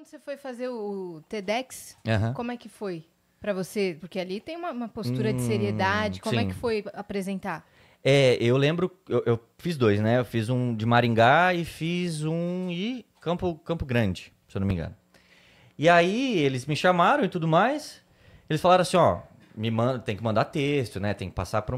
quando você foi fazer o TEDx, como é que foi pra você? Porque ali tem uma postura de seriedade. Como é que foi apresentar? Eu lembro, eu fiz 2, né? Eu fiz um de Maringá e fiz um em Campo Grande, se eu não me engano. E aí eles me chamaram e tudo mais. Eles falaram assim, ó, tem que mandar texto, né? Tem que passar por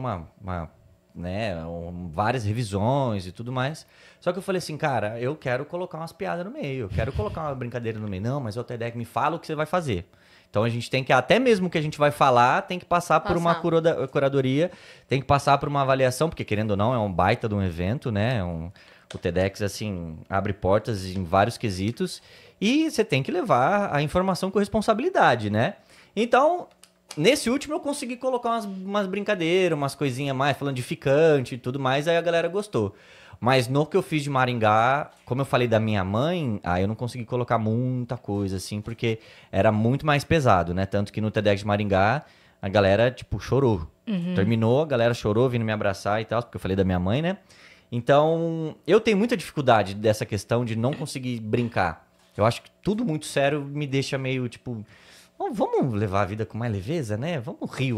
várias revisões e tudo mais. Só que eu falei assim, cara, eu quero colocar umas piadas no meio, eu quero colocar uma brincadeira no meio. Não, mas o TEDx me fala o que você vai fazer. Então a gente tem que, até mesmo o que a gente vai falar, tem que passar por uma curadoria, tem que passar por uma avaliação, porque querendo ou não, é um baita de um evento, né? O TEDx, assim, abre portas em vários quesitos e você tem que levar a informação com responsabilidade, né? Então, nesse último eu consegui colocar umas brincadeiras, umas coisinhas mais, falando de ficante e tudo mais, aí a galera gostou. Mas no que eu fiz de Maringá, como eu falei da minha mãe, aí eu não consegui colocar muita coisa, assim, porque era muito mais pesado, né? Tanto que no TEDx de Maringá, a galera, tipo, chorou. Terminou, a galera chorou, vindo me abraçar e tal, porque eu falei da minha mãe, né? Então, eu tenho muita dificuldade dessa questão de não conseguir brincar. Eu acho que tudo muito sério me deixa meio, tipo... Vamos levar a vida com mais leveza, né? Vamos rir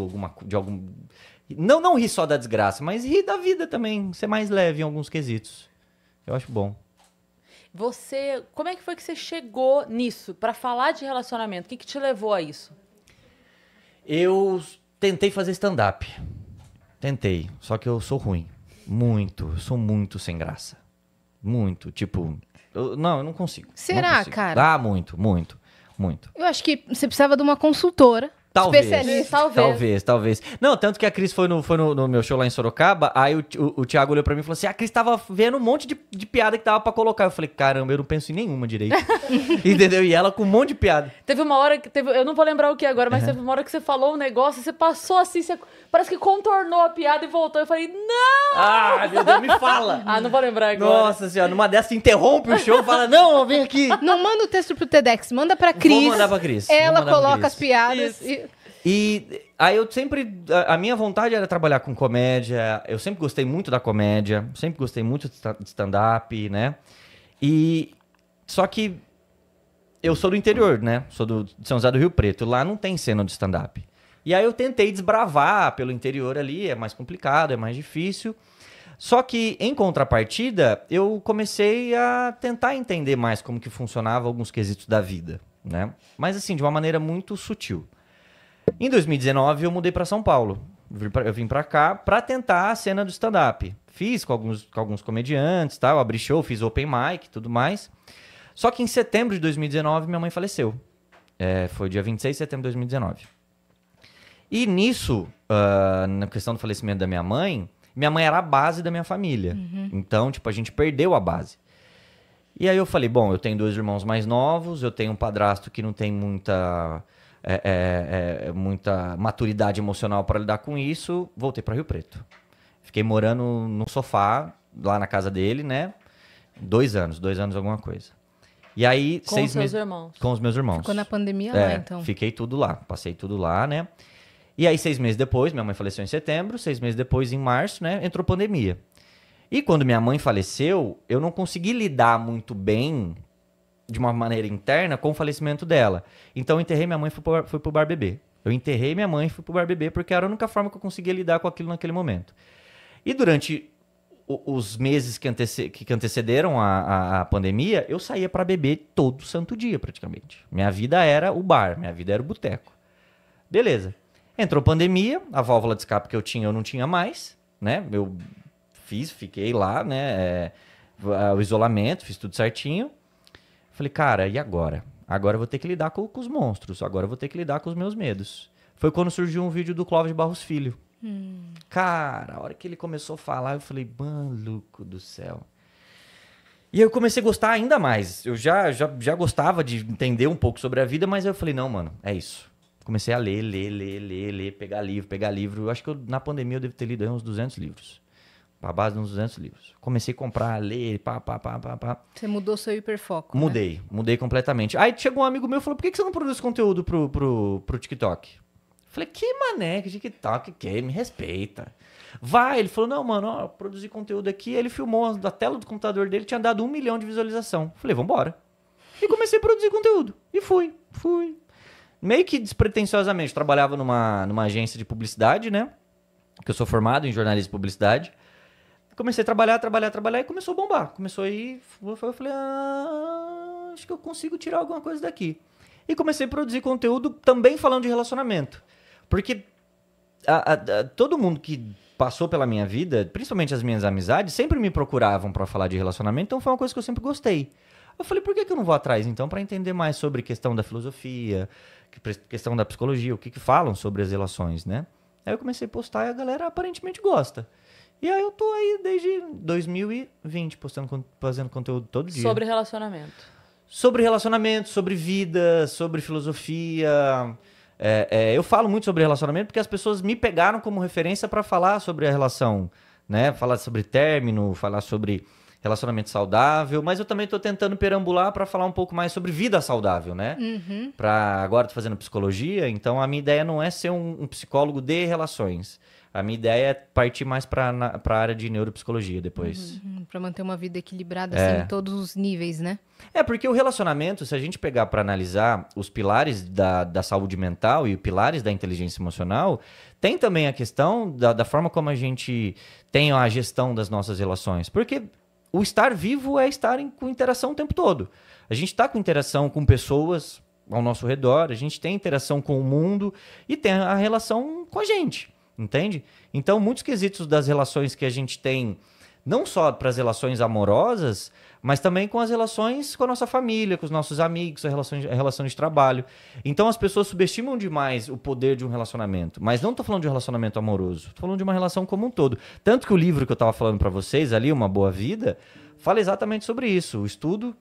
de algum... Não rir só da desgraça, mas rir da vida também. Ser mais leve em alguns quesitos. Eu acho bom. Como é que foi que você chegou nisso? Pra falar de relacionamento, o que te levou a isso? Eu tentei fazer stand-up. Tentei, só que eu sou ruim. Eu sou muito sem graça. Muito, tipo... eu não consigo. Será, não consigo. cara? Muito. Eu acho que você precisava de uma consultora. Especialista. Talvez. Não, tanto que a Cris foi no meu show lá em Sorocaba, aí o Thiago olhou pra mim e falou assim, a Cris tava vendo um monte de piada que tava pra colocar. Eu falei, caramba, eu não penso em nenhuma direito. Entendeu? E ela com um monte de piada. Teve uma hora que... eu não vou lembrar o que agora, mas teve uma hora que você falou um negócio, você passou assim, parece que contornou a piada e voltou. Eu falei, não! Ah, meu Deus, me fala! Não vou lembrar agora. Nossa senhora, numa dessas interrompe o show, fala, não, vem aqui. Não manda o texto pro TEDx, manda pra Cris. Vou mandar pra Cris. Ela coloca as piadas. E aí eu sempre... A minha vontade era trabalhar com comédia. Eu sempre gostei muito da comédia. Sempre gostei muito de stand-up, né? Só que eu sou do interior, né? Sou de São José do Rio Preto. Lá não tem cena de stand-up. E aí eu tentei desbravar pelo interior ali. É mais complicado, é mais difícil. Só que, em contrapartida, eu comecei a tentar entender mais como que funcionava alguns quesitos da vida, né? Mas assim, de uma maneira muito sutil. Em 2019, eu mudei para São Paulo. Eu vim para cá para tentar a cena do stand-up. Fiz com alguns comediantes, tá? Eu abri show, fiz open mic e tudo mais. Só que em setembro de 2019, minha mãe faleceu. Foi dia 26 de setembro de 2019. E nisso, na questão do falecimento da minha mãe era a base da minha família. Então, tipo, a gente perdeu a base. E aí eu falei, bom, eu tenho 2 irmãos mais novos, eu tenho um padrasto que não tem muita maturidade emocional para lidar com isso, voltei para Rio Preto. Fiquei morando no sofá, lá na casa dele, né? 2 anos alguma coisa. E aí, com os seus irmãos? Com os meus irmãos. Ficou na pandemia lá, então. Fiquei tudo lá, passei tudo lá, né? E aí, 6 meses depois, minha mãe faleceu em setembro, 6 meses depois, em março, né? Entrou pandemia. E quando minha mãe faleceu, eu não consegui lidar muito bem de uma maneira interna com o falecimento dela. Então eu enterrei minha mãe e fui pro bar beber. Eu enterrei minha mãe e fui pro bar beber porque era a única forma que eu conseguia lidar com aquilo naquele momento. E durante os meses que antecederam a pandemia, eu saía para beber todo santo dia praticamente. Minha vida era o bar, minha vida era o boteco. Beleza. Entrou pandemia, a válvula de escape que eu tinha eu não tinha mais, né? Eu fiquei lá, né? O isolamento, fiz tudo certinho. Falei, cara, e agora? Agora eu vou ter que lidar com os monstros. Agora eu vou ter que lidar com os meus medos. Foi quando surgiu um vídeo do Clóvis de Barros Filho. Cara, a hora que ele começou a falar, eu falei, maluco do céu. E aí eu comecei a gostar ainda mais. Eu já gostava de entender um pouco sobre a vida, mas eu falei, não, mano, é isso. Comecei a ler, pegar livro. Eu acho que na pandemia eu devo ter lido uns 200 livros. Pra base de uns 200 livros. Comecei a comprar, ler, pá. Você mudou seu hiperfoco, Mudei completamente. Aí chegou um amigo meu e falou, por que você não produz conteúdo pro TikTok? Falei, que mané, que TikTok, que? Me respeita. Vai, ele falou, não, mano, ó, produzi conteúdo aqui. Ele filmou da tela do computador dele, tinha dado 1 milhão de visualização. Falei, vambora. E comecei a produzir conteúdo. E fui. Meio que despretensiosamente. Trabalhava numa agência de publicidade, né? Que eu sou formado em jornalismo de publicidade. Comecei a trabalhar e começou a bombar. Começou a ir... Eu falei, acho que eu consigo tirar alguma coisa daqui. E comecei a produzir conteúdo também falando de relacionamento. Porque todo mundo que passou pela minha vida, principalmente as minhas amizades, sempre me procuravam para falar de relacionamento. Então foi uma coisa que eu sempre gostei. Eu falei, por que eu não vou atrás, então, para entender mais sobre questão da filosofia, questão da psicologia, o que falam sobre as relações, né? Aí eu comecei a postar e a galera aparentemente gosta. E aí eu tô aí desde 2020 fazendo conteúdo todo dia. Sobre relacionamento. Sobre relacionamento, sobre vida, sobre filosofia. Eu falo muito sobre relacionamento porque as pessoas me pegaram como referência para falar sobre a relação, né? Falar sobre término, falar sobre relacionamento saudável, mas eu também tô tentando perambular para falar um pouco mais sobre vida saudável, né? Uhum. Agora tô fazendo psicologia, então a minha ideia não é ser um psicólogo de relações. A minha ideia é partir mais para a área de neuropsicologia depois. Para manter uma vida equilibrada assim, em todos os níveis, né? Porque o relacionamento, se a gente pegar para analisar os pilares da saúde mental e os pilares da inteligência emocional, tem também a questão da forma como a gente tem a gestão das nossas relações. Porque o estar vivo é estar com interação o tempo todo. A gente está com interação com pessoas ao nosso redor, a gente tem interação com o mundo e tem a relação com a gente. Entende? Então, muitos quesitos das relações que a gente tem, não só para as relações amorosas, mas também com as relações com a nossa família, com os nossos amigos, a relação de trabalho. Então, as pessoas subestimam demais o poder de um relacionamento. Mas não estou falando de um relacionamento amoroso, estou falando de uma relação como um todo. Tanto que o livro que eu estava falando para vocês ali, Uma Boa Vida, fala exatamente sobre isso. O estudo,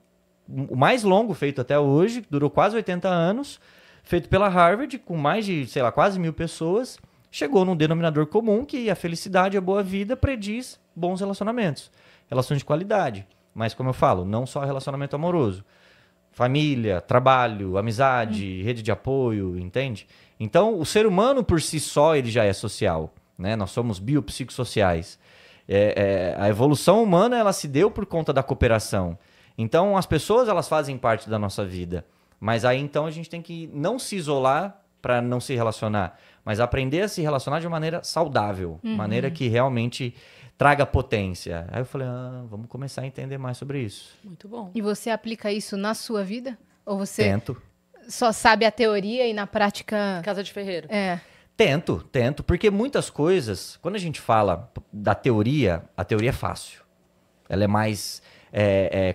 o mais longo feito até hoje, durou quase 80 anos, feito pela Harvard, com mais de, quase 1.000 pessoas, chegou num denominador comum que a felicidade e a boa vida prediz bons relacionamentos. Relações de qualidade. Mas, como eu falo, não só relacionamento amoroso. Família, trabalho, amizade, rede de apoio, entende? Então, o ser humano por si só, ele já é social, né? Nós somos biopsicossociais. A evolução humana, ela se deu por conta da cooperação. Então, as pessoas, elas fazem parte da nossa vida. Mas aí, então, a gente tem que não se isolar para não se relacionar, mas aprender a se relacionar de uma maneira saudável, maneira que realmente traga potência. Aí eu falei, vamos começar a entender mais sobre isso. Muito bom. E você aplica isso na sua vida? Ou você Tento. Só sabe a teoria e na prática... Casa de ferreiro. Tento, porque muitas coisas, quando a gente fala da teoria, a teoria é fácil. Ela é mais...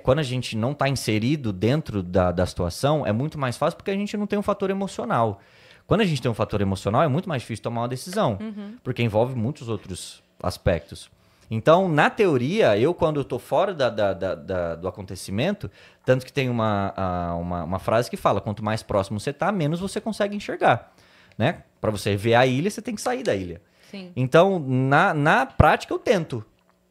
quando a gente não está inserido dentro da situação, é muito mais fácil porque a gente não tem um fator emocional. Quando a gente tem um fator emocional, é muito mais difícil tomar uma decisão, porque envolve muitos outros aspectos. Então, na teoria, quando eu estou fora do acontecimento, tanto que tem uma frase que fala, quanto mais próximo você está, menos você consegue enxergar. Né? Para você ver a ilha, você tem que sair da ilha. Sim. Então, na prática, eu tento.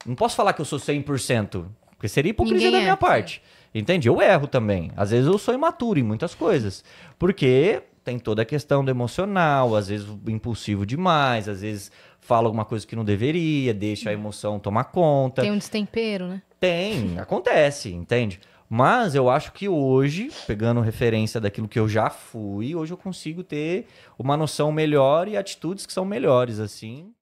Não posso falar que eu sou 100%, porque seria hipocrisia da minha parte. Entende? Eu erro também. Às vezes eu sou imaturo em muitas coisas. Porque tem toda a questão do emocional, às vezes impulsivo demais, às vezes fala alguma coisa que não deveria, deixa a emoção tomar conta. Tem um destempero, né? Tem, acontece, entende? Mas eu acho que hoje, pegando referência daquilo que eu já fui, hoje eu consigo ter uma noção melhor e atitudes que são melhores, assim.